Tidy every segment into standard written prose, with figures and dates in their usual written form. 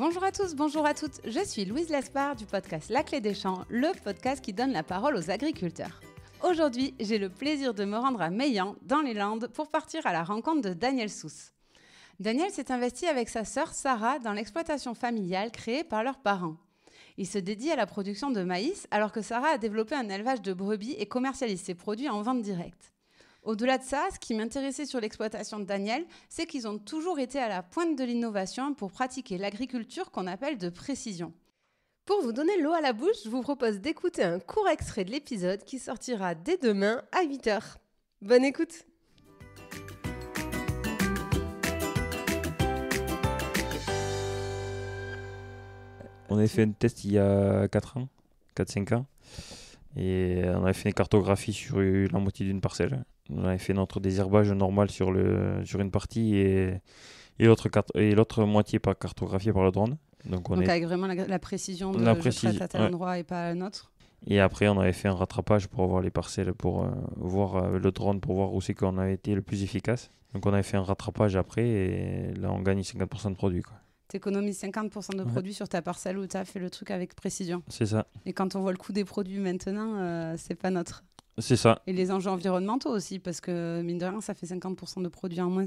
Bonjour à tous, bonjour à toutes, je suis Louise Lespard du podcast La Clé des Champs, le podcast qui donne la parole aux agriculteurs. Aujourd'hui, j'ai le plaisir de me rendre à Meillan, dans les Landes, pour partir à la rencontre de Daniel Sousse. Daniel s'est investi avec sa sœur Sarah dans l'exploitation familiale créée par leurs parents. Il se dédie à la production de maïs alors que Sarah a développé un élevage de brebis et commercialise ses produits en vente directe. Au-delà de ça, ce qui m'intéressait sur l'exploitation de Daniel, c'est qu'ils ont toujours été à la pointe de l'innovation pour pratiquer l'agriculture qu'on appelle de précision. Pour vous donner l'eau à la bouche, je vous propose d'écouter un court extrait de l'épisode qui sortira dès demain à 8h. Bonne écoute! On avait fait un test il y a 4-5 ans, et on avait fait une cartographie sur la moitié d'une parcelle. On avait fait notre désherbage normal sur une partie et l'autre moitié pas cartographiée par le drone. Donc avec vraiment la précision de je traite à tel endroit et pas à un autre. Et après, on avait fait un rattrapage pour voir les parcelles, pour voir le drone, pour voir où c'est qu'on avait été le plus efficace. Donc on avait fait un rattrapage après et là on gagne 50% de produits, quoi. Tu économises 50% de produits sur ta parcelle où tu as fait le truc avec précision. C'est ça. Et quand on voit le coût des produits maintenant, c'est pas neutre. C'est ça. Et les enjeux environnementaux aussi, parce que mine de rien, ça fait 50% de produits en moins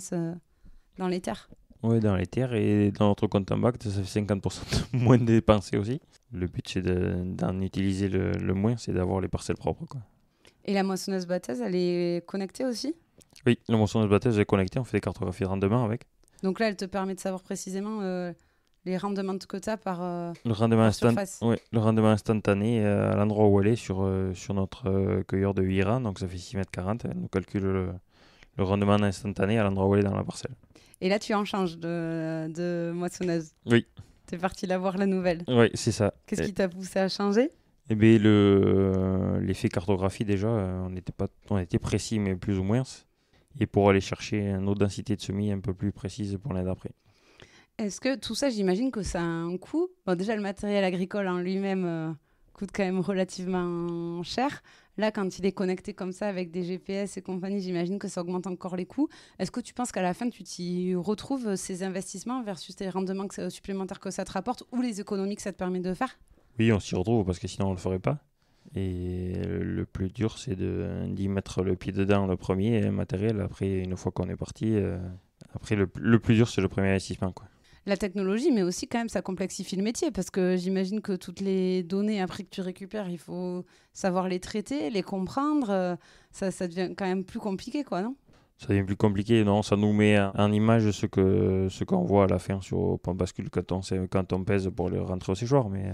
dans les terres. Oui, dans les terres, et dans notre compte impact, ça fait 50% de moins dépensés aussi. Le but, c'est d'en utiliser le moins, c'est d'avoir les parcelles propres, quoi. Et la moissonneuse-batteuse, elle est connectée aussi ? Oui, la moissonneuse-batteuse est connectée, on fait des cartographies de rendement avec. Donc là, elle te permet de savoir précisément les rendements que tu as par surface. Oui, le rendement instantané à l'endroit où elle est sur notre cueilleur de 8 rangs, donc ça fait 6,40 m. Elle nous calcule le rendement instantané à l'endroit où elle est dans la parcelle. Et là, tu en changes de moissonneuse. Oui. Tu es parti la voir, la nouvelle. Oui, c'est ça. Qu'est-ce qui t'a poussé à changer ? Eh bien, l'effet cartographie, déjà, on était précis, mais plus ou moins. Et pour aller chercher une autre densité de semis un peu plus précise pour l'année d'après. Est-ce que tout ça, j'imagine que ça a un coût ? Bon, déjà, le matériel agricole en lui-même coûte quand même relativement cher. Là, quand il est connecté comme ça avec des GPS et compagnie, j'imagine que ça augmente encore les coûts. Est-ce que tu penses qu'à la fin, tu t'y retrouves ces investissements versus les rendements supplémentaires que ça te rapporte ou les économies que ça te permet de faire ? Oui, on s'y retrouve parce que sinon, on ne le ferait pas. Et le plus dur, c'est d'y mettre le pied dedans le premier matériel. Après, une fois qu'on est parti, après le plus dur, c'est le premier investissement, quoi. La technologie, mais aussi quand même, ça complexifie le métier parce que j'imagine que toutes les données après que tu récupères, il faut savoir les traiter, les comprendre. Ça devient quand même plus compliqué, quoi, non ? Ça devient plus compliqué, non ? Ça nous met en image ce qu'on voit à la fin sur Pompe Bascule quand on pèse pour le rentrer au séchoir, mais...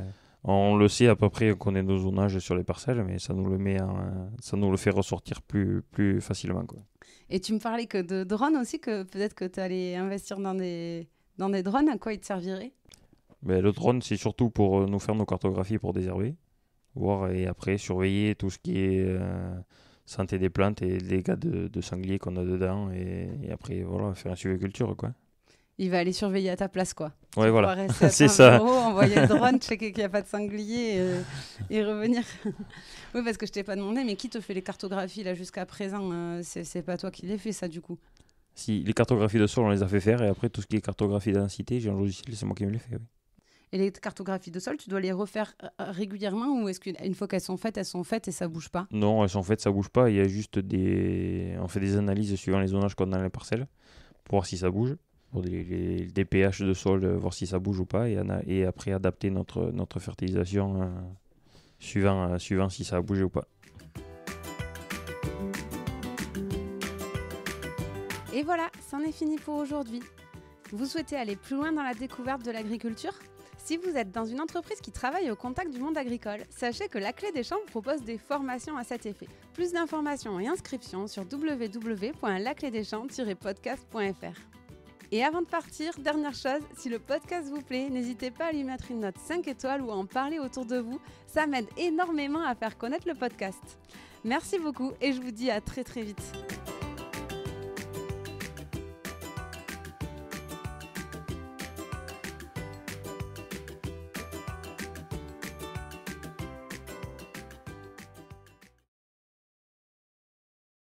On le sait à peu près, on connaît nos zonages sur les parcelles, mais ça nous le fait ressortir plus facilement, quoi. Et tu me parlais que de drones aussi, que peut-être que tu allais investir dans des drones. À quoi ils te serviraient ? Le drone, c'est surtout pour nous faire nos cartographies pour désherber, voir et après surveiller tout ce qui est santé des plantes et les dégâts de sangliers qu'on a dedans, et après voilà, faire un suivi culture, quoi. Il va aller surveiller à ta place, quoi. Ouais, voilà. C'est ça. Envoyer le drone, checker qu'il n'y a pas de sanglier et revenir. Oui, parce que je t'ai pas demandé, mais qui te fait les cartographies là jusqu'à présent ? C'est pas toi qui les fais, ça, du coup ? Si, les cartographies de sol, on les a fait faire, et après tout ce qui est cartographie de densité, j'ai un logiciel, c'est moi qui me les fais, oui. Et les cartographies de sol, tu dois les refaire régulièrement, ou est-ce qu'une fois qu'elles sont faites et ça bouge pas ? Non, elles sont faites, ça bouge pas. Il y a juste on fait des analyses suivant les zonages qu'on a dans les parcelles pour voir si ça bouge. Pour des pH de sol, voir si ça bouge ou pas, et après adapter notre fertilisation suivant si ça a bougé ou pas. Et voilà, c'en est fini pour aujourd'hui. Vous souhaitez aller plus loin dans la découverte de l'agriculture ? Si vous êtes dans une entreprise qui travaille au contact du monde agricole, sachez que La Clé des Champs propose des formations à cet effet. Plus d'informations et inscriptions sur www.laclédeschamps-podcast.fr. Et avant de partir, dernière chose, si le podcast vous plaît, n'hésitez pas à lui mettre une note 5 étoiles ou à en parler autour de vous. Ça m'aide énormément à faire connaître le podcast. Merci beaucoup et je vous dis à très très vite.